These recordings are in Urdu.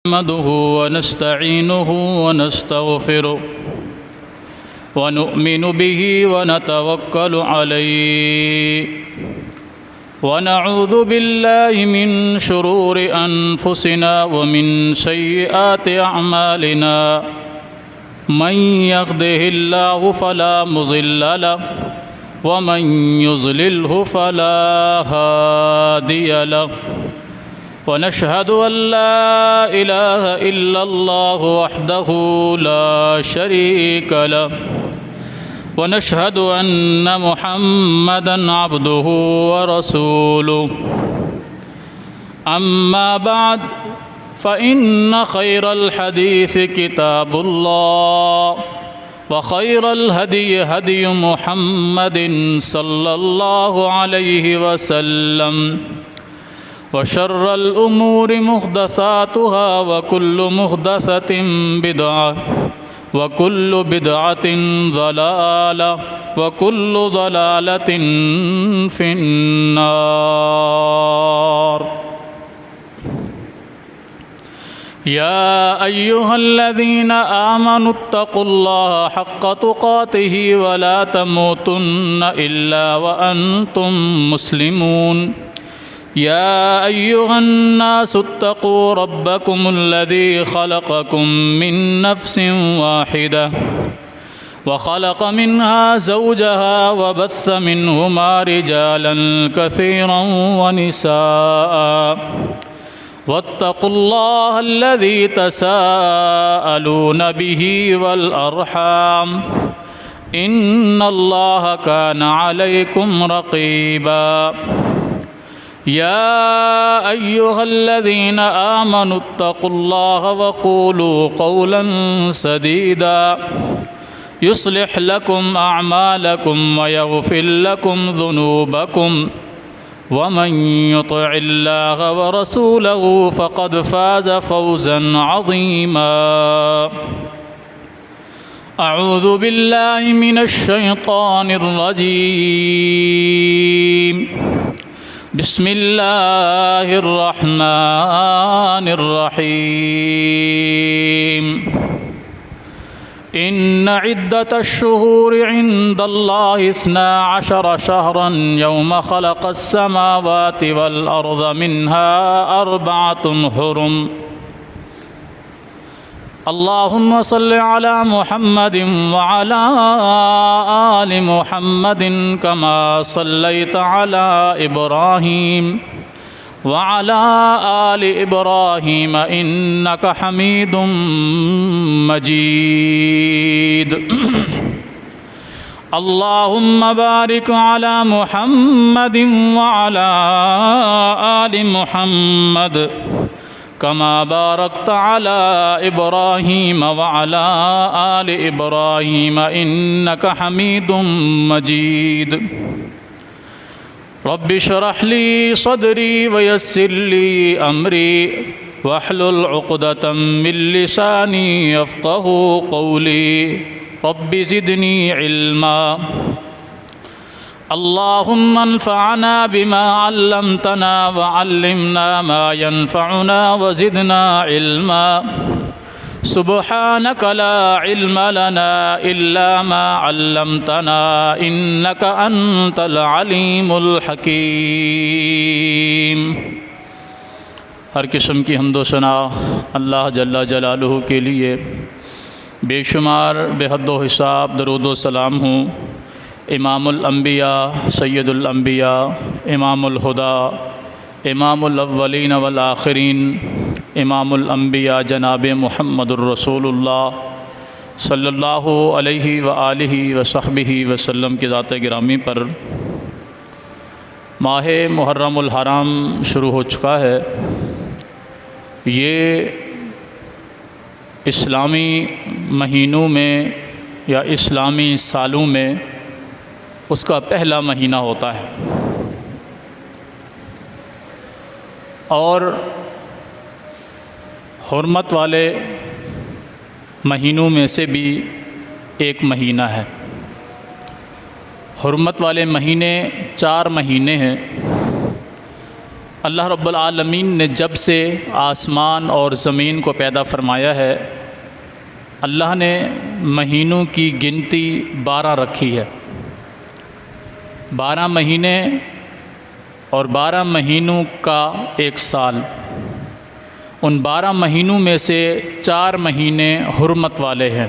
نحمده ونستعينه ونستغفره ونؤمن به ونتوكل عليه ونعوذ بالله من شرور أنفسنا ومن سيئات أعمالنا من يهده الله فلا مضل له ومن يضلله فلا هادي له ونشهد أن لا إله إلا الله وحده لا شريك له ونشهد أن محمدًا عبده ورسوله أما بعد فإن خير الحديث كتاب الله وخير الهدي هدي محمد صلى الله عليه وسلم وشر الأمور محدثاتها وكل محدثة بدعة وكل بدعة ضلالة وكل ضلالة في النار. يا أيها الذين آمنوا اتقوا الله حق تقاته ولا تموتن إلا وأنتم مسلمون. يا أيها الناس اتقوا ربكم الذي خلقكم من نفس واحدة وخلق منها زوجها وبث منهما رجالا كثيرا ونساء واتقوا الله الذي تساءلون به والأرحام إن الله كان عليكم رقيبا. يا أيها الذين آمنوا اتقوا الله وقولوا قولا سديدا يصلح لكم أعمالكم ويغفر لكم ذنوبكم ومن يطع الله ورسوله فقد فاز فوزا عظيما. أعوذ بالله من الشيطان الرجيم. بسم الله الرحمن الرحيم. إن عدة الشهور عند الله 12 شهرا يوم خلق السماوات والأرض منها 4 حرم. اللهم صل على محمد وعلى آل محمد كما صليت على إبراهيم وعلى آل إبراهيم إنك حميد مجيد. اللهم بارك على محمد وعلى آل محمد كما باركت على إبراهيم وعلى آل إبراهيم إنك حميد مجيد. رب اشرح لي صدري ويسر لي أمري واحلل عقدة من لساني يفقهوا قولي. رب زدني علما. اللهم انفعنا بما علمتنا وعلمنا ما ينفعنا وزدنا علما. سبحانك لا علم لنا إلا ما علمتنا إنك أنت العليم الحكيم. ہر قسم کی حمد و ثنا اللہ جل جلالہ کے لیے. بے شمار بے حد و حساب درود و سلام ہوں امام الانبیاء سید الانبیاء امام الہدیٰ امام الاولین والآخرین امام الانبیاء جناب محمد الرسول اللہ صلی اللہ علیہ وآلہ وصحبہ وسلم کی ذات گرامی پر. ماہ محرم الحرام شروع ہو چکا ہے. یہ اسلامی مہینوں میں یا اسلامی سالوں میں اس کا پہلا مہینہ ہوتا ہے اور حرمت والے مہینوں میں سے بھی ایک مہینہ ہے. حرمت والے مہینے 4 مہینے ہیں. اللہ رب العالمین نے جب سے آسمان اور زمین کو پیدا فرمایا ہے، اللہ نے مہینوں کی گنتی 12 رکھی ہے۔ 12 مہینے اور 12 مہینوں کا ایک سال۔ ان 12 مہینوں میں سے 4 مہینے حرمت والے ہیں،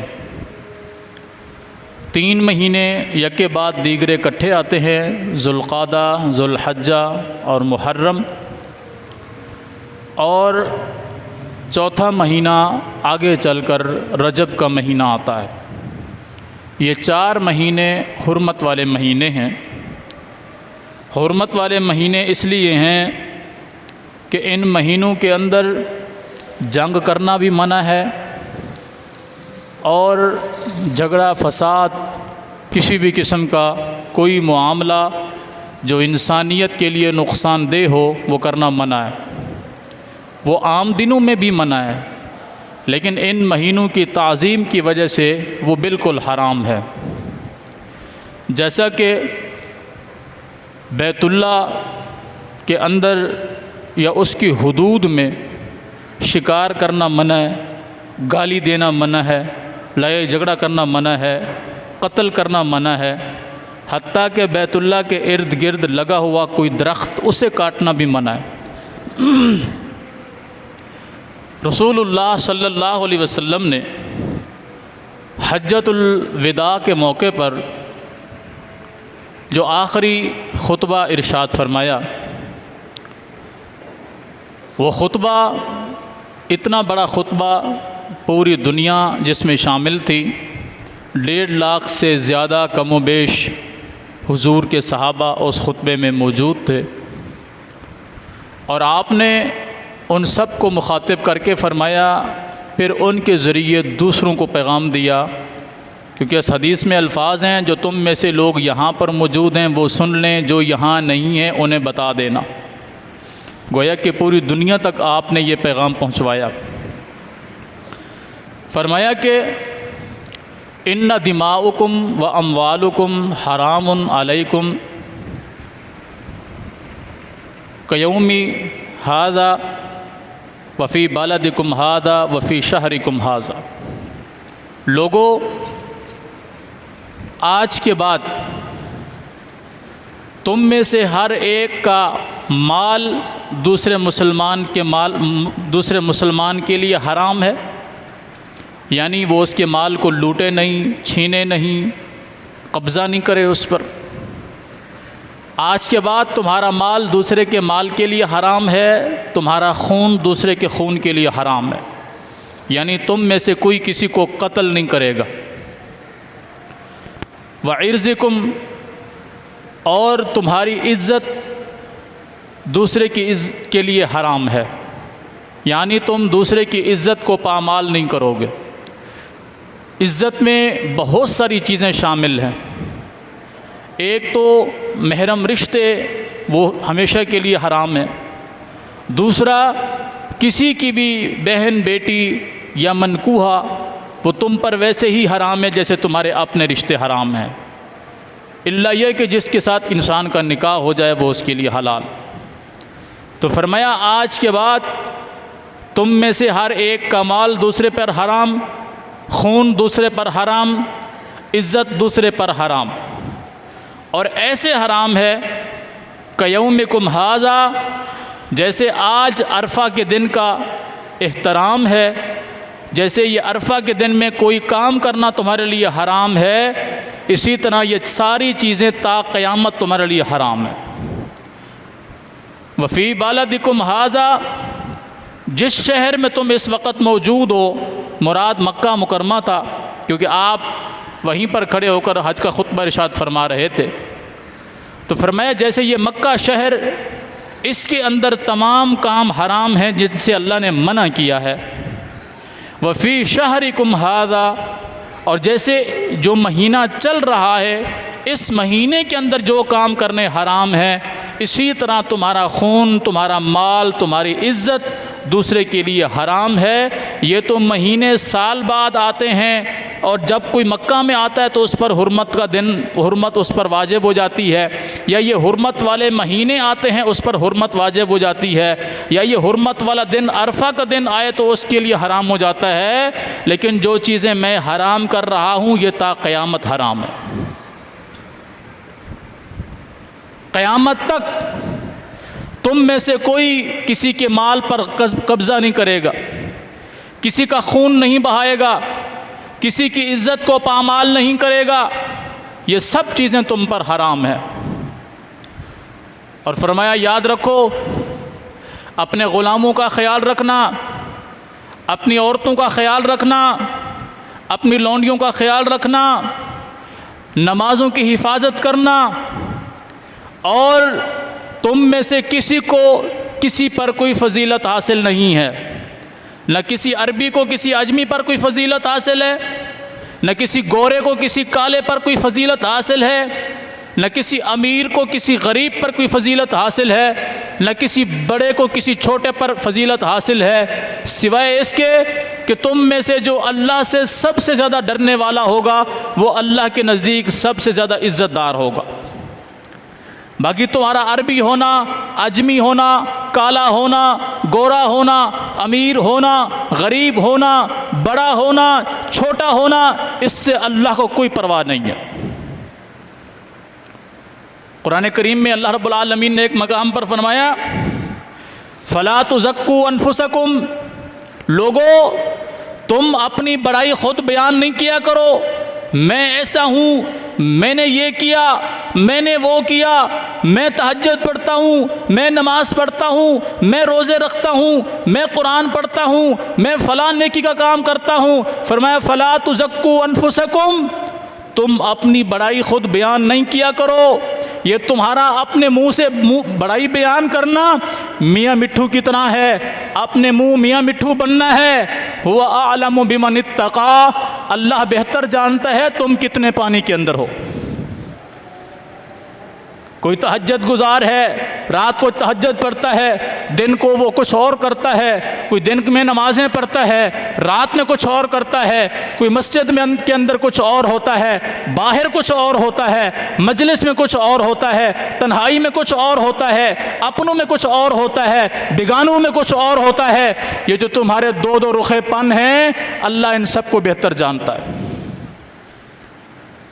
3 مہینے یکے بعد دیگرے اکٹھے آتے ہیں، ذوالقعدہ، ذوالحجہ اور محرم، اور چوتھا مہینہ آگے چل کر رجب کا مہینہ آتا ہے۔ یہ 4 مہینے حرمت والے مہینے ہیں۔ حرمت والے مہینے اس لیے ہیں کہ ان مہینوں کے اندر جنگ کرنا بھی منع ہے، اور جھگڑا فساد، کسی بھی قسم کا کوئی معاملہ جو انسانیت کے لیے نقصان دہ ہو وہ کرنا منع ہے۔ وہ عام دنوں میں بھی منع ہے، لیکن ان مہینوں کی تعظیم کی وجہ سے وہ بالکل حرام ہے۔ جیسا کہ بیت اللہ کے اندر یا اس کی حدود میں شکار کرنا منع ہے، گالی دینا منع ہے، لڑائی جھگڑا کرنا منع ہے، قتل کرنا منع ہے، حتیٰ کہ بیت اللہ کے ارد گرد لگا ہوا کوئی درخت اسے کاٹنا بھی منع ہے۔ رسول اللہ صلی اللہ علیہ وسلم نے حجۃ الوداع کے موقع پر جو آخری خطبہ ارشاد فرمایا، وہ خطبہ اتنا بڑا خطبہ، پوری دنیا جس میں شامل تھی، 1.5 لاکھ سے زیادہ کم و بیش حضور کے صحابہ اس خطبے میں موجود تھے، اور آپ نے ان سب کو مخاطب کر کے فرمایا، پھر ان کے ذریعے دوسروں کو پیغام دیا، کیونکہ اس حدیث میں الفاظ ہیں، جو تم میں سے لوگ یہاں پر موجود ہیں وہ سن لیں، جو یہاں نہیں ہیں انہیں بتا دینا۔ گویا کہ پوری دنیا تک آپ نے یہ پیغام پہنچوایا۔ فرمایا کہ ان دماؤکم و اموالکم حرام علیکم کیوم ھذا وفی بلدکم ھذا وفی شہرکم ھذا۔ لوگوں، آج کے بعد تم میں سے ہر ایک کا مال دوسرے مسلمان کے لیے حرام ہے، یعنی وہ اس کے مال کو لوٹے نہیں، چھینے نہیں، قبضہ نہیں کرے اس پر۔ آج کے بعد تمہارا مال دوسرے کے مال کے لیے حرام ہے، تمہارا خون دوسرے کے خون کے لیے حرام ہے، یعنی تم میں سے کوئی کسی کو قتل نہیں کرے گا۔ وعرضکم، اور تمہاری عزت دوسرے کی عزت کے لیے حرام ہے، یعنی تم دوسرے کی عزت کو پامال نہیں کرو گے۔ عزت میں بہت ساری چیزیں شامل ہیں۔ ایک تو محرم رشتے، وہ ہمیشہ کے لیے حرام ہے۔ دوسرا، کسی کی بھی بہن، بیٹی یا منکوحہ، وہ تم پر ویسے ہی حرام ہے جیسے تمہارے اپنے رشتے حرام ہیں، الا یہ کہ جس کے ساتھ انسان کا نکاح ہو جائے وہ اس کے لیے حلال۔ تو فرمایا آج کے بعد تم میں سے ہر ایک کا مال دوسرے پر حرام، خون دوسرے پر حرام، عزت دوسرے پر حرام، اور ایسے حرام ہے کیومکم ھذا، جیسے آج عرفہ کے دن کا احترام ہے، جیسے یہ عرفہ کے دن میں کوئی کام کرنا تمہارے لیے حرام ہے، اسی طرح یہ ساری چیزیں تا قیامت تمہارے لیے حرام ہیں۔ وفی بلدکم ھذا، جس شہر میں تم اس وقت موجود ہو، مراد مکہ مکرمہ تھا، کیونکہ آپ وہیں پر کھڑے ہو کر حج کا خطبہ ارشاد فرما رہے تھے۔ تو فرمایا جیسے یہ مکہ شہر، اس کے اندر تمام کام حرام ہیں جن سے اللہ نے منع کیا ہے۔ وفی شہرکم ھذا، اور جیسے جو مہینہ چل رہا ہے اس مہینے کے اندر جو کام کرنے حرام ہیں، اسی طرح تمہارا خون، تمہارا مال، تمہاری عزت دوسرے کے لیے حرام ہے۔ یہ تو مہینے سال بعد آتے ہیں اور جب کوئی مکہ میں آتا ہے تو اس پر حرمت کا دن، حرمت اس پر واجب ہو جاتی ہے، یا یہ حرمت والے مہینے آتے ہیں اس پر حرمت واجب ہو جاتی ہے، یا یہ حرمت والا دن عرفہ کا دن آئے تو اس کے لیے حرام ہو جاتا ہے، لیکن جو چیزیں میں حرام کر رہا ہوں یہ تا قیامت حرام ہے۔ قیامت تک تم میں سے کوئی کسی کے مال پر قبضہ نہیں کرے گا، کسی کا خون نہیں بہائے گا، کسی کی عزت کو پامال نہیں کرے گا، یہ سب چیزیں تم پر حرام ہیں۔ اور فرمایا یاد رکھو اپنے غلاموں کا خیال رکھنا، اپنی عورتوں کا خیال رکھنا، اپنی لونڈیوں کا خیال رکھنا، نمازوں کی حفاظت کرنا، اور تم میں سے کسی کو کسی پر کوئی فضیلت حاصل نہیں ہے، نہ کسی عربی کو کسی اجمی پر کوئی فضیلت حاصل ہے، نہ کسی گورے کو کسی کالے پر کوئی فضیلت حاصل ہے، نہ کسی امیر کو کسی غریب پر کوئی فضیلت حاصل ہے، نہ کسی بڑے کو کسی چھوٹے پر فضیلت حاصل ہے، سوائے اس کے کہ تم میں سے جو اللہ سے سب سے زیادہ ڈرنے والا ہوگا وہ اللہ کے نزدیک سب سے زیادہ عزت دار ہوگا۔ باقی تمہارا عربی ہونا، اجمی ہونا، کالا ہونا، گورا ہونا، امیر ہونا، غریب ہونا، بڑا ہونا، چھوٹا ہونا، اس سے اللہ کو کوئی پرواہ نہیں ہے۔ قرآن کریم میں اللہ رب العالمین نے ایک مقام پر فرمایا فَلَا تُزَكُّوا أَنفُسَكُمْ، لوگو تم اپنی بڑائی خود بیان نہیں کیا کرو، میں ایسا ہوں، میں نے یہ کیا، میں نے وہ کیا، میں تہجد پڑھتا ہوں، میں نماز پڑھتا ہوں، میں روزے رکھتا ہوں، میں قرآن پڑھتا ہوں، میں فلاں نیکی کا کام کرتا ہوں۔ فرمایا فَلَا تُزَكُّوا أَنفُسَكُمْ، تم اپنی بڑائی خود بیان نہیں کیا کرو۔ یہ تمہارا اپنے منہ سے بڑائی بیان کرنا میاں مٹھو کی طرح ہے، اپنے منہ میاں مٹھو بننا ہے۔ هُوَ أَعْلَمُ بِمَنِ اتَّقَىٰ، اللہ بہتر جانتا ہے تم کتنے پانی کے اندر ہو۔ کوئی تہجد گزار ہے، رات کو تہجد پڑھتا ہے، دن کو وہ کچھ اور کرتا ہے، کوئی دن میں نمازیں پڑھتا ہے، رات میں کچھ اور کرتا ہے، کوئی مسجد میں کے اندر کچھ اور ہوتا ہے، باہر کچھ اور ہوتا ہے، مجلس میں کچھ اور ہوتا ہے، تنہائی میں کچھ اور ہوتا ہے، اپنوں میں کچھ اور ہوتا ہے، بیگانوں میں کچھ اور ہوتا ہے۔ یہ جو تمہارے دو دو رخے پن ہیں اللہ ان سب کو بہتر جانتا ہے،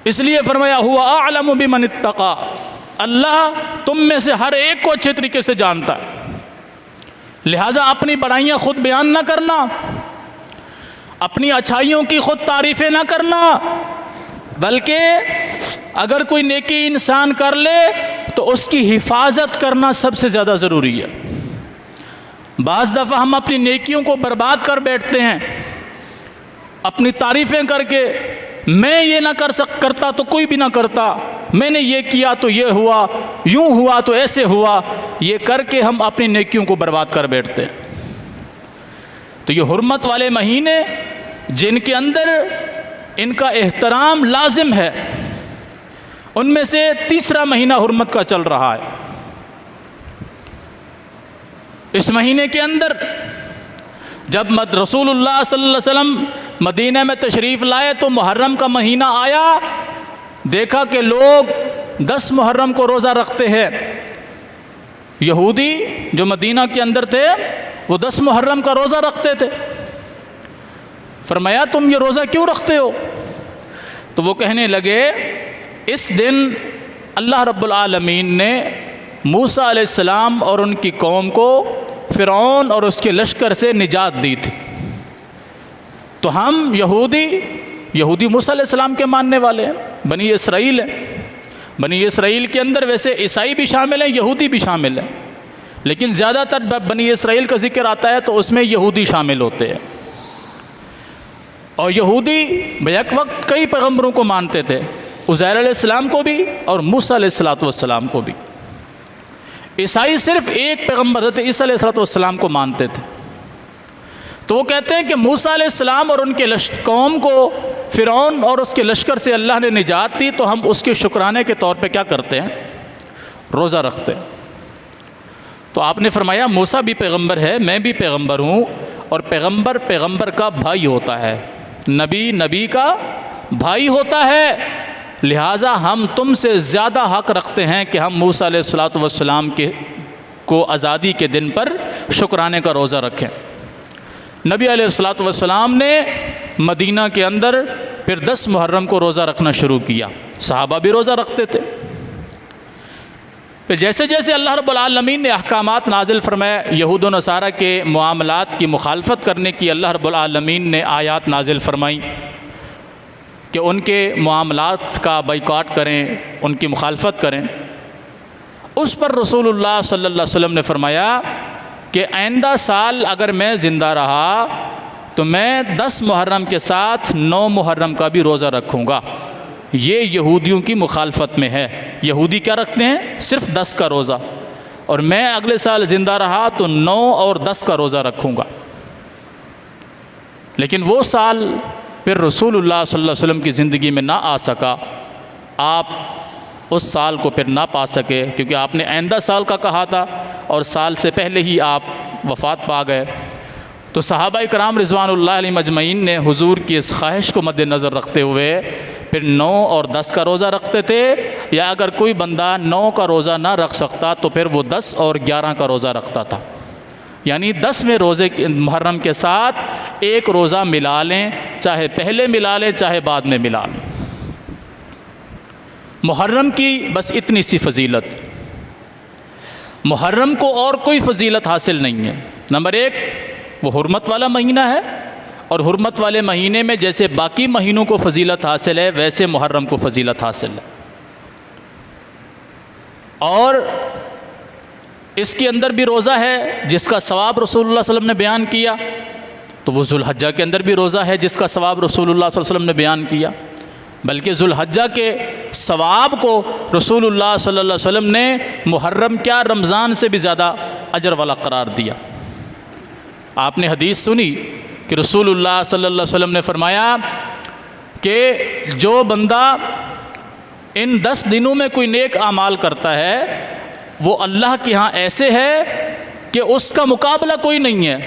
اس لیے فرمایا ہوا اعلم بمن اتقى، اللہ تم میں سے ہر ایک کو اچھے طریقے سے جانتا ہے، لہٰذا اپنی بڑائیاں خود بیان نہ کرنا، اپنی اچھائیوں کی خود تعریفیں نہ کرنا، بلکہ اگر کوئی نیکی انسان کر لے تو اس کی حفاظت کرنا سب سے زیادہ ضروری ہے۔ بعض دفعہ ہم اپنی نیکیوں کو برباد کر بیٹھتے ہیں اپنی تعریفیں کر کے، میں یہ نہ کرتا تو کوئی بھی نہ کرتا، میں نے یہ کیا تو یہ ہوا، یوں ہوا تو ایسے ہوا، یہ کر کے ہم اپنی نیکیوں کو برباد کر بیٹھتے ہیں۔ تو یہ حرمت والے مہینے جن کے اندر ان کا احترام لازم ہے، ان میں سے تیسرا مہینہ حرمت کا چل رہا ہے۔ اس مہینے کے اندر جب رسول اللہ صلی اللہ علیہ وسلم مدینہ میں تشریف لائے تو محرم کا مہینہ آیا، دیکھا کہ لوگ 10 محرم کو روزہ رکھتے ہیں۔ یہودی جو مدینہ کے اندر تھے وہ 10 محرم کا روزہ رکھتے تھے۔ فرمایا تم یہ روزہ کیوں رکھتے ہو؟ تو وہ کہنے لگے اس دن اللہ رب العالمین نے موسیٰ علیہ السلام اور ان کی قوم کو فرعون اور اس کے لشکر سے نجات دی تھی، تو ہم یہودی موسیٰ علیہ السلام کے ماننے والے ہیں، بنی اسرائیل ہیں، بنی اسرائیل کے اندر ویسے عیسائی بھی شامل ہیں، یہودی بھی شامل ہیں، لیکن زیادہ تر بنی اسرائیل کا ذکر آتا ہے تو اس میں یہودی شامل ہوتے ہیں۔ اور یہودی بیک وقت کئی پیغمبروں کو مانتے تھے، عزیر علیہ السلام کو بھی اور موسیٰ علیہ السلام کو بھی۔ عیسائی صرف ایک پیغمبر حضرت عیسیٰ علیہ السلام کو مانتے تھے۔ تو وہ کہتے ہیں کہ موسیٰ علیہ السلام اور ان کے قوم کو فرعون اور اس کے لشکر سے اللہ نے نجات دی، تو ہم اس کے شکرانے کے طور پہ کیا کرتے ہیں؟ روزہ رکھتے ہیں۔ تو آپ نے فرمایا موسیٰ بھی پیغمبر ہے، میں بھی پیغمبر ہوں، اور پیغمبر کا بھائی ہوتا ہے، نبی کا بھائی ہوتا ہے، لہٰذا ہم تم سے زیادہ حق رکھتے ہیں کہ ہم موسیٰ علیہ الصلوۃ والسلام کو آزادی کے دن پر شکرانے کا روزہ رکھیں۔ نبی علیہ الصلوۃ والسلام نے مدینہ کے اندر پھر 10 محرم کو روزہ رکھنا شروع کیا، صحابہ بھی روزہ رکھتے تھے۔ پھر جیسے جیسے اللہ رب العالمین نے احکامات نازل فرمائے، یہود و نصارہ کے معاملات کی مخالفت کرنے کی اللہ رب العالمین نے آیات نازل فرمائیں کہ ان کے معاملات کا بائیکاٹ کریں، ان کی مخالفت کریں۔ اس پر رسول اللہ صلی اللہ علیہ وسلم نے فرمایا کہ آئندہ سال اگر میں زندہ رہا تو میں 10 محرم کے ساتھ 9 محرم کا بھی روزہ رکھوں گا۔ یہ یہودیوں کی مخالفت میں ہے۔ یہودی کیا رکھتے ہیں؟ صرف 10 کا روزہ، اور میں اگلے سال زندہ رہا تو 9 اور 10 کا روزہ رکھوں گا۔ لیکن وہ سال پھر رسول اللہ صلی اللہ علیہ وسلم کی زندگی میں نہ آ سکا، آپ اس سال کو پھر نہ پا سکے، کیونکہ آپ نے آئندہ سال کا کہا تھا اور سال سے پہلے ہی آپ وفات پا گئے۔ تو صحابہ کرام رضوان اللہ علیہم اجمعین نے حضور کی اس خواہش کو مد نظر رکھتے ہوئے پھر 9 اور 10 کا روزہ رکھتے تھے، یا اگر کوئی بندہ 9 کا روزہ نہ رکھ سکتا تو پھر وہ 10 اور 11 کا روزہ رکھتا تھا، یعنی 10ویں روزے محرم کے ساتھ ایک روزہ ملا لیں، چاہے پہلے ملا لیں چاہے بعد میں ملا لیں۔ محرم کی بس اتنی سی فضیلت، محرم کو اور کوئی فضیلت حاصل نہیں ہے۔ نمبر 1، وہ حرمت والا مہینہ ہے، اور حرمت والے مہینے میں جیسے باقی مہینوں کو فضیلت حاصل ہے ویسے محرم کو فضیلت حاصل ہے۔ اور اس کے اندر بھی روزہ ہے جس کا ثواب رسول اللہ صلی اللہ علیہ وسلم نے بیان کیا، تو وہ ذوالحجہ کے اندر بھی روزہ ہے جس کا ثواب رسول اللہ صلی اللہ علیہ وسلم نے بیان کیا، بلکہ ذوالحجہ کے ثواب کو رسول اللہ صلی اللہ علیہ وسلم نے محرم کیا رمضان سے بھی زیادہ اجر والا قرار دیا۔ آپ نے حدیث سنی کہ رسول اللہ صلی اللہ علیہ وسلم نے فرمایا کہ جو بندہ ان 10 دنوں میں کوئی نیک اعمال کرتا ہے وہ اللہ کے ہاں ایسے ہے کہ اس کا مقابلہ کوئی نہیں ہے۔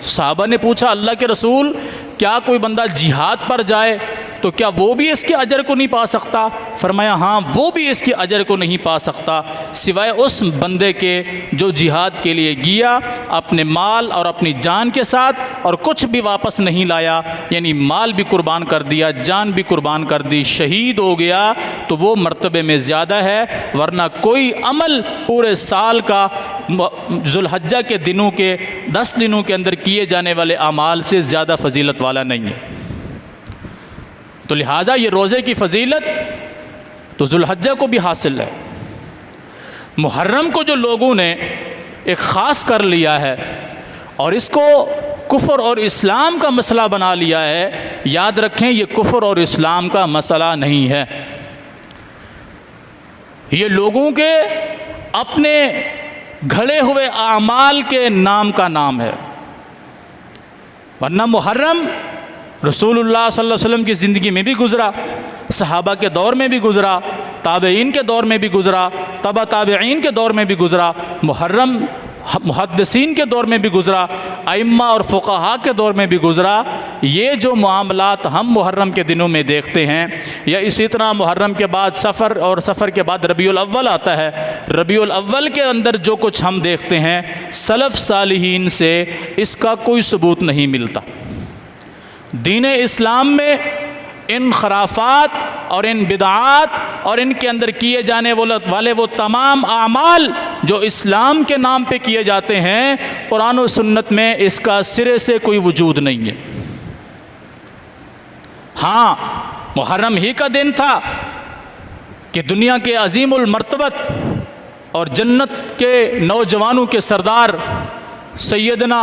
صحابہ نے پوچھا اللہ کے رسول، کیا کوئی بندہ جہاد پر جائے تو کیا وہ بھی اس کے اجر کو نہیں پا سکتا؟ فرمایا ہاں، وہ بھی اس کے اجر کو نہیں پا سکتا سوائے اس بندے کے جو جہاد کے لیے گیا اپنے مال اور اپنی جان کے ساتھ اور کچھ بھی واپس نہیں لایا، یعنی مال بھی قربان کر دیا، جان بھی قربان کر دی، شہید ہو گیا، تو وہ مرتبے میں زیادہ ہے، ورنہ کوئی عمل پورے سال کا ذوالحجہ کے دنوں کے 10 دنوں کے اندر کیے جانے والے اعمال سے زیادہ فضیلت والا نہیں ہے۔ تو لہٰذا یہ روزے کی فضیلت تو ذوالحجہ کو بھی حاصل ہے۔ محرم کو جو لوگوں نے ایک خاص کر لیا ہے اور اس کو کفر اور اسلام کا مسئلہ بنا لیا ہے، یاد رکھیں یہ کفر اور اسلام کا مسئلہ نہیں ہے، یہ لوگوں کے اپنے گھڑے ہوئے اعمال کے نام کا نام ہے۔ ورنہ محرم رسول اللہ صلی اللہ علیہ وسلم کی زندگی میں بھی گزرا، صحابہ کے دور میں بھی گزرا، تابعین کے دور میں بھی گزرا، تبع تابعین کے دور میں بھی گزرا، محرم محدثین کے دور میں بھی گزرا، ائمہ اور فقہاء کے دور میں بھی گزرا۔ یہ جو معاملات ہم محرم کے دنوں میں دیکھتے ہیں، یا اسی طرح محرم کے بعد سفر اور سفر کے بعد ربیع الاول آتا ہے، ربیع الاول کے اندر جو کچھ ہم دیکھتے ہیں سلف صالحین سے اس کا کوئی ثبوت نہیں ملتا۔ دین اسلام میں ان خرافات اور ان بدعات اور ان کے اندر کیے جانے والے وہ تمام اعمال جو اسلام کے نام پہ کیے جاتے ہیں، قرآن و سنت میں اس کا سرے سے کوئی وجود نہیں ہے۔ ہاں، محرم ہی کا دن تھا کہ دنیا کے عظیم المرتبت اور جنت کے نوجوانوں کے سردار سیدنا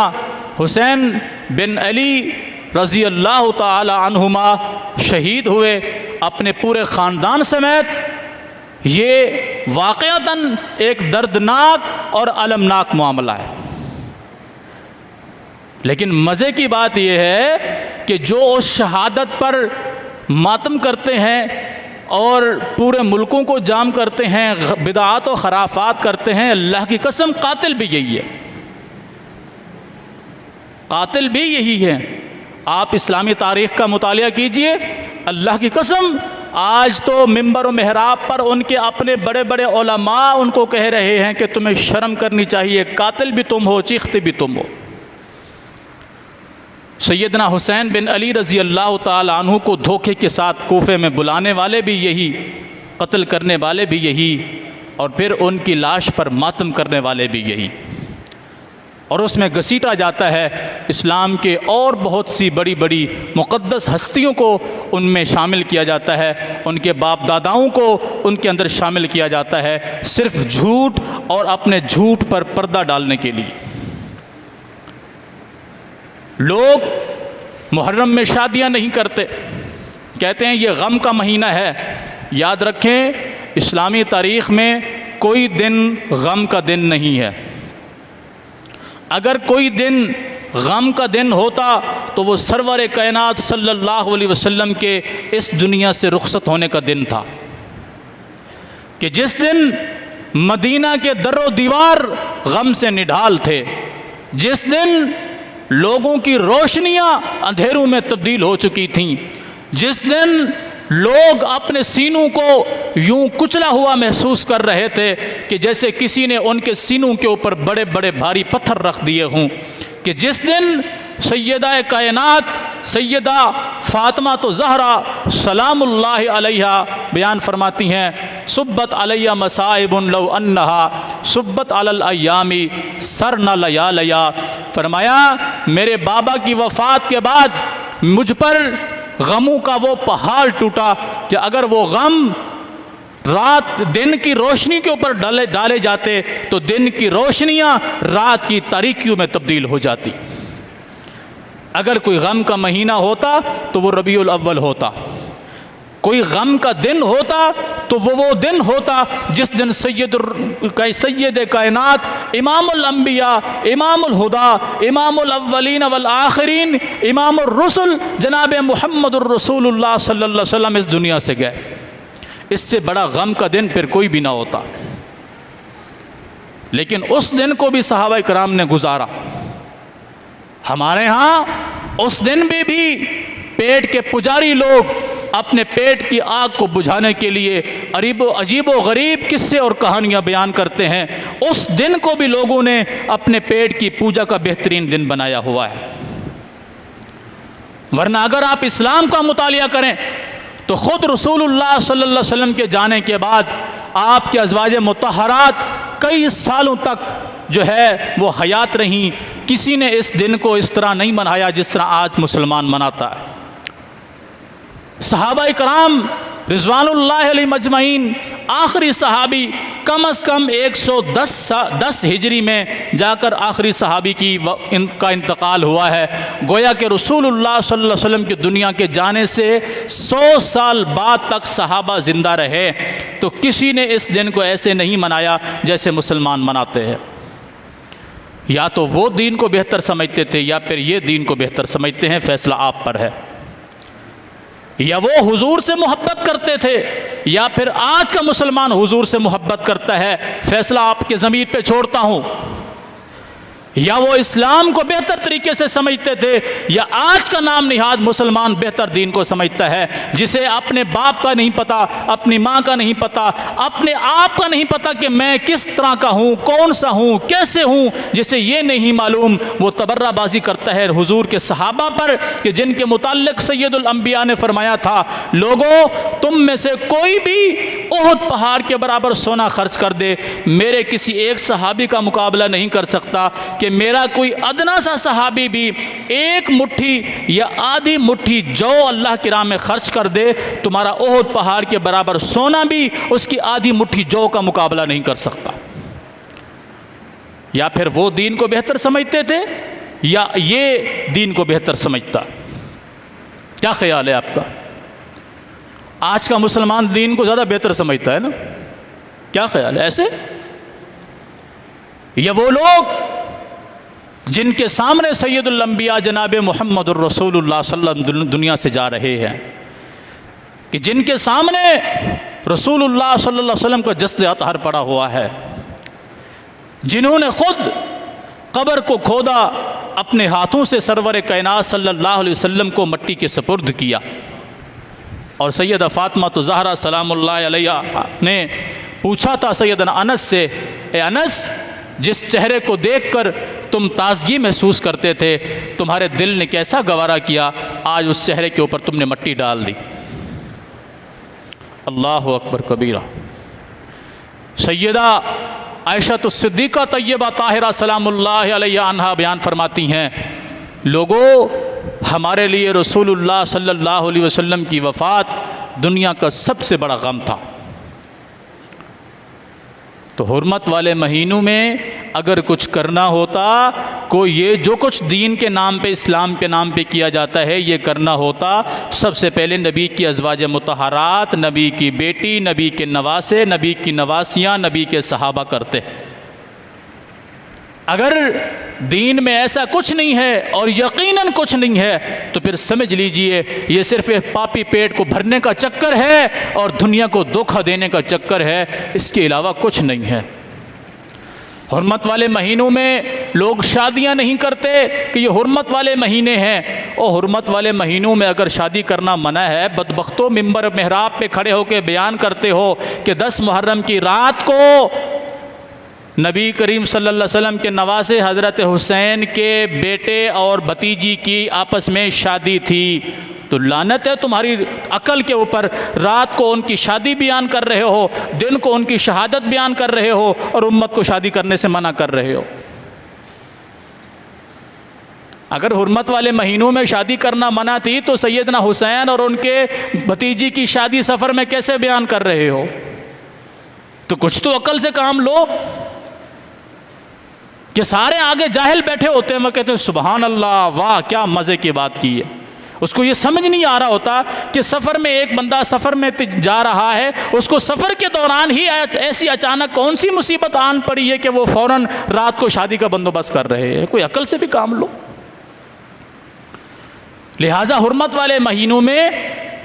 حسین بن علی رضی اللہ تعالی عنہما شہید ہوئے اپنے پورے خاندان سمیت۔ یہ واقعتاً ایک دردناک اور المناک معاملہ ہے، لیکن مزے کی بات یہ ہے کہ جو اس شہادت پر ماتم کرتے ہیں اور پورے ملکوں کو جام کرتے ہیں، بدعات و خرافات کرتے ہیں، اللہ کی قسم قاتل بھی یہی ہے، قاتل بھی یہی ہے۔ آپ اسلامی تاریخ کا مطالعہ کیجئے، اللہ کی قسم آج تو ممبر و محراب پر ان کے اپنے بڑے بڑے علماء ان کو کہہ رہے ہیں کہ تمہیں شرم کرنی چاہیے، قاتل بھی تم ہو، چیختے بھی تم ہو۔ سیدنا حسین بن علی رضی اللہ تعالی عنہ کو دھوکے کے ساتھ کوفے میں بلانے والے بھی یہی، قتل کرنے والے بھی یہی، اور پھر ان کی لاش پر ماتم کرنے والے بھی یہی، اور اس میں گھسیٹا جاتا ہے اسلام کے اور بہت سی بڑی بڑی مقدس ہستیوں کو ان میں شامل کیا جاتا ہے، ان کے باپ داداؤں کو ان کے اندر شامل کیا جاتا ہے، صرف جھوٹ اور اپنے جھوٹ پر پردہ ڈالنے کے لیے۔ لوگ محرم میں شادیاں نہیں کرتے، کہتے ہیں یہ غم کا مہینہ ہے۔ یاد رکھیں اسلامی تاریخ میں کوئی دن غم کا دن نہیں ہے۔ اگر کوئی دن غم کا دن ہوتا تو وہ سرور کائنات صلی اللہ علیہ وسلم کے اس دنیا سے رخصت ہونے کا دن تھا، کہ جس دن مدینہ کے در و دیوار غم سے نڈھال تھے، جس دن لوگوں کی روشنیاں اندھیروں میں تبدیل ہو چکی تھیں، جس دن لوگ اپنے سینوں کو یوں کچلا ہوا محسوس کر رہے تھے کہ جیسے کسی نے ان کے سینوں کے اوپر بڑے بڑے بھاری پتھر رکھ دیے ہوں، کہ جس دن سیدہ کائنات سیدہ فاطمہ زہرا سلام اللہ علیہا بیان فرماتی ہیں، صبت علیہ مصائب لو انہا صبت علی الایام سرن لیالیا، فرمایا میرے بابا کی وفات کے بعد مجھ پر غموں کا وہ پہاڑ ٹوٹا کہ اگر وہ غم رات دن کی روشنی کے اوپر ڈالے جاتے تو دن کی روشنیاں رات کی تاریکیوں میں تبدیل ہو جاتی۔ اگر کوئی غم کا مہینہ ہوتا تو وہ ربیع الاول ہوتا، کوئی غم کا دن ہوتا تو وہ دن ہوتا جس دن سید کائنات امام الانبیاء، امام الہدا، امام الاولین والآخرین، امام الرسل جناب محمد الرسول اللہ صلی اللہ علیہ وسلم اس دنیا سے گئے۔ اس سے بڑا غم کا دن پھر کوئی بھی نہ ہوتا، لیکن اس دن کو بھی صحابہ کرام نے گزارا۔ ہمارے ہاں اس دن بھی پیٹ کے پجاری لوگ اپنے پیٹ کی آگ کو بجھانے کے لیے عجیب و غریب قصے اور کہانیاں بیان کرتے ہیں۔ اس دن کو بھی لوگوں نے اپنے پیٹ کی پوجا کا بہترین دن بنایا ہوا ہے۔ ورنہ اگر آپ اسلام کا مطالعہ کریں تو خود رسول اللہ صلی اللہ علیہ وسلم کے جانے کے بعد آپ کے ازواج مطہرات کئی سالوں تک جو ہے وہ حیات رہیں، کسی نے اس دن کو اس طرح نہیں منایا جس طرح آج مسلمان مناتا ہے۔ صحابہ کرام رضوان اللہ علیہ مجمعین، آخری صحابی کم از کم 110 ہجری میں جا کر آخری صحابی کا انتقال ہوا ہے۔ گویا کہ رسول اللہ صلی اللہ علیہ وسلم کی دنیا کے جانے سے 100 سال بعد تک صحابہ زندہ رہے، تو کسی نے اس دن کو ایسے نہیں منایا جیسے مسلمان مناتے ہیں۔ یا تو وہ دین کو بہتر سمجھتے تھے یا پھر یہ دین کو بہتر سمجھتے ہیں، فیصلہ آپ پر ہے۔ یا وہ حضور سے محبت کرتے تھے یا پھر آج کا مسلمان حضور سے محبت کرتا ہے، فیصلہ آپ کے ضمیر پہ چھوڑتا ہوں۔ یا وہ اسلام کو بہتر طریقے سے سمجھتے تھے یا آج کا نام نہاد مسلمان بہتر دین کو سمجھتا ہے، جسے اپنے باپ کا نہیں پتا، اپنی ماں کا نہیں پتا، اپنے آپ کا نہیں پتا کہ میں کس طرح کا ہوں، کون سا ہوں، کیسے ہوں، جسے یہ نہیں معلوم وہ تبرہ بازی کرتا ہے حضور کے صحابہ پر، کہ جن کے متعلق سید الانبیاء نے فرمایا تھا، لوگوں تم میں سے کوئی بھی احد پہاڑ کے برابر سونا خرچ کر دے، میرے کسی ایک صحابی کا مقابلہ نہیں کر سکتا، کہ میرا کوئی ادنا سا صحابی بھی ایک مٹھی یا آدھی مٹھی جو اللہ کی راہ میں خرچ کر دے، تمہارا احد پہاڑ کے برابر سونا بھی اس کی آدھی مٹھی جو کا مقابلہ نہیں کر سکتا۔ یا پھر وہ دین کو بہتر سمجھتے تھے یا یہ دین کو بہتر سمجھتا؟ کیا خیال ہے آپ کا؟ آج کا مسلمان دین کو زیادہ بہتر سمجھتا ہے نا؟ کیا خیال ہے ایسے؟ یا وہ لوگ جن کے سامنے سید الانبیاء جناب محمد الرسول اللہ صلی اللہ علیہ وسلم دنیا سے جا رہے ہیں، کہ جن کے سامنے رسول اللہ صلی اللہ علیہ وسلم کا جسد اطہر پڑا ہوا ہے، جنہوں نے خود قبر کو کھودا، اپنے ہاتھوں سے سرور کائنات صلی اللہ علیہ وسلم کو مٹی کے سپرد کیا، اور سیدہ فاطمہ زہرا سلام اللہ علیہ نے پوچھا تھا سیدنا انس سے، اے انس، جس چہرے کو دیکھ کر تم تازگی محسوس کرتے تھے، تمہارے دل نے کیسا گوارا کیا، آج اس چہرے کے اوپر تم نے مٹی ڈال دی۔ اللہ اکبر کبیرہ۔ سیدہ عائشہ الصدیقہ طیبہ طاہرہ سلام اللہ علیہ عنہا بیان فرماتی ہیں، لوگوں، ہمارے لیے رسول اللہ صلی اللہ علیہ وسلم کی وفات دنیا کا سب سے بڑا غم تھا۔ تو حرمت والے مہینوں میں اگر کچھ کرنا ہوتا، کوئی یہ جو کچھ دین کے نام پہ، اسلام کے نام پہ کیا جاتا ہے، یہ کرنا ہوتا، سب سے پہلے نبی کی ازواج مطہرات، نبی کی بیٹی، نبی کے نواسے، نبی کی نواسیاں، نبی کے صحابہ کرتے۔ اگر دین میں ایسا کچھ نہیں ہے اور یقیناً کچھ نہیں ہے تو پھر سمجھ لیجئے یہ صرف ایک پاپی پیٹ کو بھرنے کا چکر ہے اور دنیا کو دھوکہ دینے کا چکر ہے، اس کے علاوہ کچھ نہیں ہے۔ حرمت والے مہینوں میں لوگ شادیاں نہیں کرتے کہ یہ حرمت والے مہینے ہیں، اور حرمت والے مہینوں میں اگر شادی کرنا منع ہے، بدبختوں ممبر محراب پہ کھڑے ہو کے بیان کرتے ہو کہ 10 محرم کی رات کو نبی کریم صلی اللہ علیہ وسلم کے نواسے حضرت حسین کے بیٹے اور بھتیجی کی آپس میں شادی تھی، تو لعنت ہے تمہاری عقل کے اوپر۔ رات کو ان کی شادی بیان کر رہے ہو، دن کو ان کی شہادت بیان کر رہے ہو، اور امت کو شادی کرنے سے منع کر رہے ہو۔ اگر حرمت والے مہینوں میں شادی کرنا منع تھی تو سیدنا حسین اور ان کے بھتیجی کی شادی سفر میں کیسے بیان کر رہے ہو؟ تو کچھ تو عقل سے کام لو۔ کہ سارے آگے جاہل بیٹھے ہوتے ہیں، وہ کہتے ہیں سبحان اللہ، واہ کیا مزے کی بات کی ہے۔ اس کو یہ سمجھ نہیں آ رہا ہوتا کہ سفر میں ایک بندہ سفر میں جا رہا ہے، اس کو سفر کے دوران ہی ایسی اچانک کون سی مصیبت آن پڑی ہے کہ وہ فوراً رات کو شادی کا بندوبست کر رہے ہیں۔ کوئی عقل سے بھی کام لو۔ لہٰذا حرمت والے مہینوں میں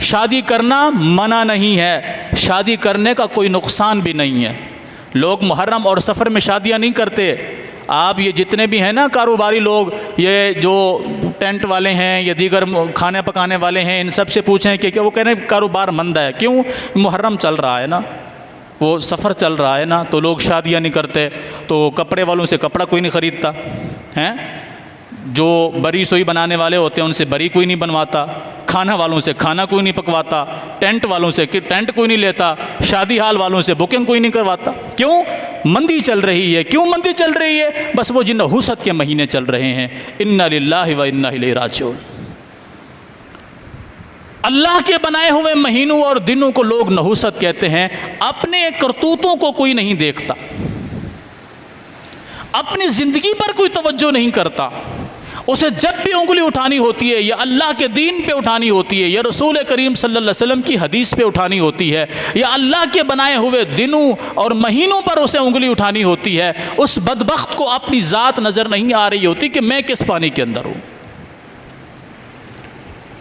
شادی کرنا منع نہیں ہے، شادی کرنے کا کوئی نقصان بھی نہیں ہے۔ لوگ محرم اور سفر میں شادیاں نہیں کرتے۔ آپ یہ جتنے بھی ہیں نا کاروباری لوگ، یہ جو ٹینٹ والے ہیں یا دیگر کھانے پکانے والے ہیں، ان سب سے پوچھیں کہ وہ کہہ رہے ہیں کاروبار مند ہے۔ کیوں؟ محرم چل رہا ہے نا، وہ سفر چل رہا ہے نا، تو لوگ شادیاں نہیں کرتے، تو کپڑے والوں سے کپڑا کوئی نہیں خریدتا ہیں، جو بری سوئی بنانے والے ہوتے ہیں ان سے بری کوئی نہیں بنواتا، کھانا والوں سے کھانا کوئی نہیں پکواتا، ٹینٹ والوں سے ٹینٹ کوئی نہیں لیتا، شادی ہال والوں سے بکنگ کوئی نہیں کرواتا۔ کیوں؟ مندی چل رہی ہے۔ کیوں مندی چل رہی ہے؟ بس وہ جن نحوست کے مہینے چل رہے ہیں۔ انا للہ و انا الیہ راجعون۔ اللہ کے بنائے ہوئے مہینوں اور دنوں کو لوگ نحوست کہتے ہیں۔ اپنے کرتوتوں کو کوئی نہیں دیکھتا، اپنی زندگی پر کوئی توجہ نہیں کرتا۔ اسے جب بھی انگلی اٹھانی ہوتی ہے یا اللہ کے دین پہ اٹھانی ہوتی ہے یا رسول کریم صلی اللہ علیہ وسلم کی حدیث پہ اٹھانی ہوتی ہے یا اللہ کے بنائے ہوئے دنوں اور مہینوں پر اسے انگلی اٹھانی ہوتی ہے، اس بدبخت کو اپنی ذات نظر نہیں آ رہی ہوتی کہ میں کس پانی کے اندر ہوں۔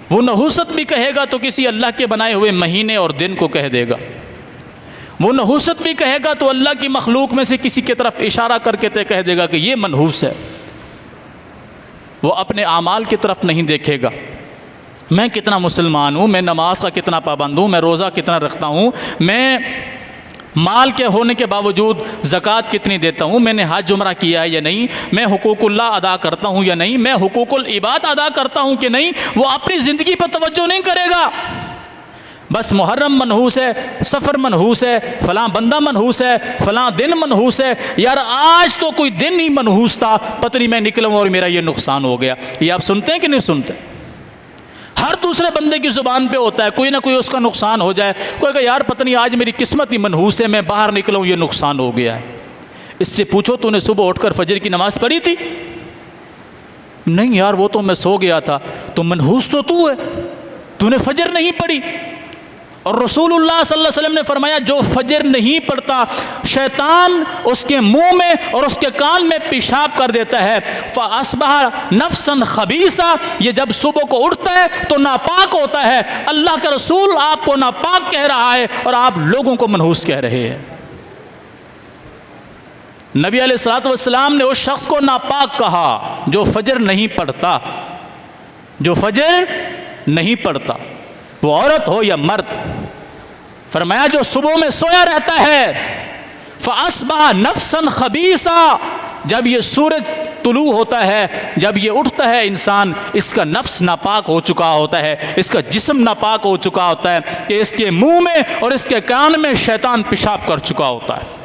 وہ نحوست بھی کہے گا تو کسی اللہ کے بنائے ہوئے مہینے اور دن کو کہہ دے گا، وہ نحوست بھی کہے گا تو اللہ کی مخلوق میں سے کسی کی طرف اشارہ کر کے کہہ دے گا کہ یہ منحوس ہے۔ وہ اپنے اعمال کی طرف نہیں دیکھے گا، میں کتنا مسلمان ہوں، میں نماز کا کتنا پابند ہوں، میں روزہ کتنا رکھتا ہوں، میں مال کے ہونے کے باوجود زکوٰۃ کتنی دیتا ہوں، میں نے حج عمرہ کیا ہے یا نہیں، میں حقوق اللہ ادا کرتا ہوں یا نہیں، میں حقوق العباد ادا کرتا ہوں کہ نہیں، وہ اپنی زندگی پر توجہ نہیں کرے گا۔ بس محرم منحوس ہے، سفر منحوس ہے، فلاں بندہ منحوس ہے، فلاں دن منحوس ہے، یار آج تو کوئی دن ہی منحوس تھا، پتہ نہیں میں نکلوں اور میرا یہ نقصان ہو گیا۔ یہ آپ سنتے ہیں کہ نہیں سنتے؟ ہر دوسرے بندے کی زبان پہ ہوتا ہے، کوئی نہ کوئی اس کا نقصان ہو جائے، کوئی کہے یار پتہ نہیں آج میری قسمت ہی منحوس ہے، میں باہر نکلوں یہ نقصان ہو گیا ہے۔ اس سے پوچھو تو نے صبح اٹھ کر فجر کی نماز پڑھی تھی؟ نہیں یار وہ تو میں سو گیا تھا۔ تو منحوس تو ہے، تو نے فجر نہیں پڑھی۔ اور رسول اللہ صلی اللہ علیہ وسلم نے فرمایا جو فجر نہیں پڑھتا شیطان اس کے منہ میں اور اس کے کان میں پیشاب کر دیتا ہے، فَأَصْبَحَ نَفْسًا خَبِيثًا، یہ جب صبح کو اٹھتا ہے تو ناپاک ہوتا ہے۔ اللہ کا رسول آپ کو ناپاک کہہ رہا ہے اور آپ لوگوں کو منحوس کہہ رہے ہیں۔ نبی علیہ الصلوۃ والسلام نے اس شخص کو ناپاک کہا جو فجر نہیں پڑھتا، جو فجر نہیں پڑھتا۔ وہ عورت ہو یا مرد. فرمایا جو صبح میں سویا رہتا ہے فَأَصْبَحَ نَفْسًا خَبِيثًا، جب یہ سورج طلوع ہوتا ہے، جب یہ اٹھتا ہے انسان، اس کا نفس ناپاک ہو چکا ہوتا ہے، اس کا جسم ناپاک ہو چکا ہوتا ہے کہ اس کے منہ میں اور اس کے کان میں شیطان پیشاب کر چکا ہوتا ہے.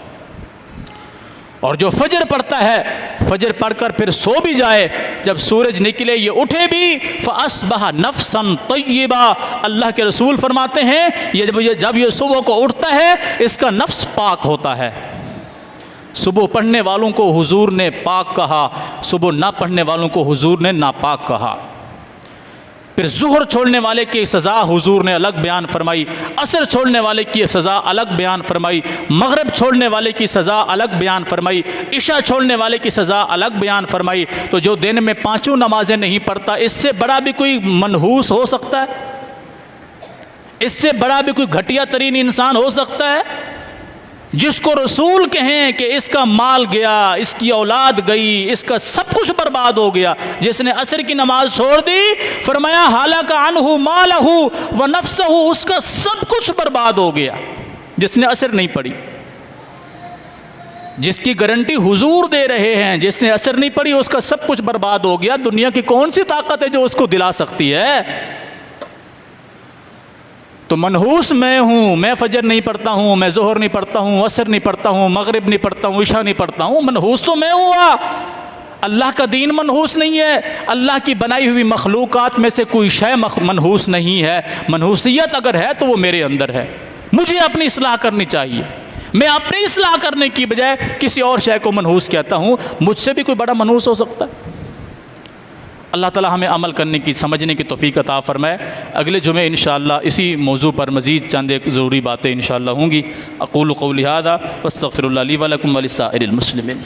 اور جو فجر پڑھتا ہے، فجر پڑھ کر پھر سو بھی جائے، جب سورج نکلے یہ اٹھے بھی، فَأَصْبَحَ نَفْسًا طَيِّبًا، اللہ کے رسول فرماتے ہیں جب یہ صبح کو اٹھتا ہے اس کا نفس پاک ہوتا ہے. صبح پڑھنے والوں کو حضور نے پاک کہا، صبح نہ پڑھنے والوں کو حضور نے ناپاک کہا. پھر ظہر چھوڑنے والے کی سزا حضور نے الگ بیان فرمائی، عصر چھوڑنے والے کی سزا الگ بیان فرمائی، مغرب چھوڑنے والے کی سزا الگ بیان فرمائی، عشاء چھوڑنے والے کی سزا الگ بیان فرمائی. تو جو دن میں 5 نمازیں نہیں پڑھتا، اس سے بڑا بھی کوئی منحوس ہو سکتا ہے؟ اس سے بڑا بھی کوئی گھٹیا ترین انسان ہو سکتا ہے؟ جس کو رسول کہیں کہ اس کا مال گیا، اس کی اولاد گئی، اس کا سب کچھ برباد ہو گیا، جس نے عصر کی نماز چھوڑ دی، فرمایا ہلاک عنہ مالہ ونفسہ، اس کا سب کچھ برباد ہو گیا. جس نے عصر نہیں پڑھی، جس کی گارنٹی حضور دے رہے ہیں، جس نے عصر نہیں پڑھی اس کا سب کچھ برباد ہو گیا. دنیا کی کون سی طاقت ہے جو اس کو دلا سکتی ہے؟ تو منحوس میں ہوں، میں فجر نہیں پڑھتا ہوں، میں ظہر نہیں پڑھتا ہوں، عصر نہیں پڑھتا ہوں، مغرب نہیں پڑھتا ہوں، عشاء نہیں پڑھتا ہوں. منحوس تو میں ہوا. اللہ کا دین منحوس نہیں ہے. اللہ کی بنائی ہوئی مخلوقات میں سے کوئی شے منحوس نہیں ہے. منحوسیت اگر ہے تو وہ میرے اندر ہے. مجھے اپنی اصلاح کرنی چاہیے. میں اپنی اصلاح کرنے کی بجائے کسی اور شے کو منحوس کہتا ہوں. مجھ سے بھی کوئی بڑا منحوس ہو سکتا ہے؟ اللہ تعالی ہمیں عمل کرنے کی، سمجھنے کی توفیق عطا فرمائے. اگلے جمعے انشاءاللہ اسی موضوع پر مزید چند ایک ضروری باتیں انشاءاللہ ہوں گی. اقول قولی ھذا واستغفر اللہ لی ولکم ولسائر المسلمین.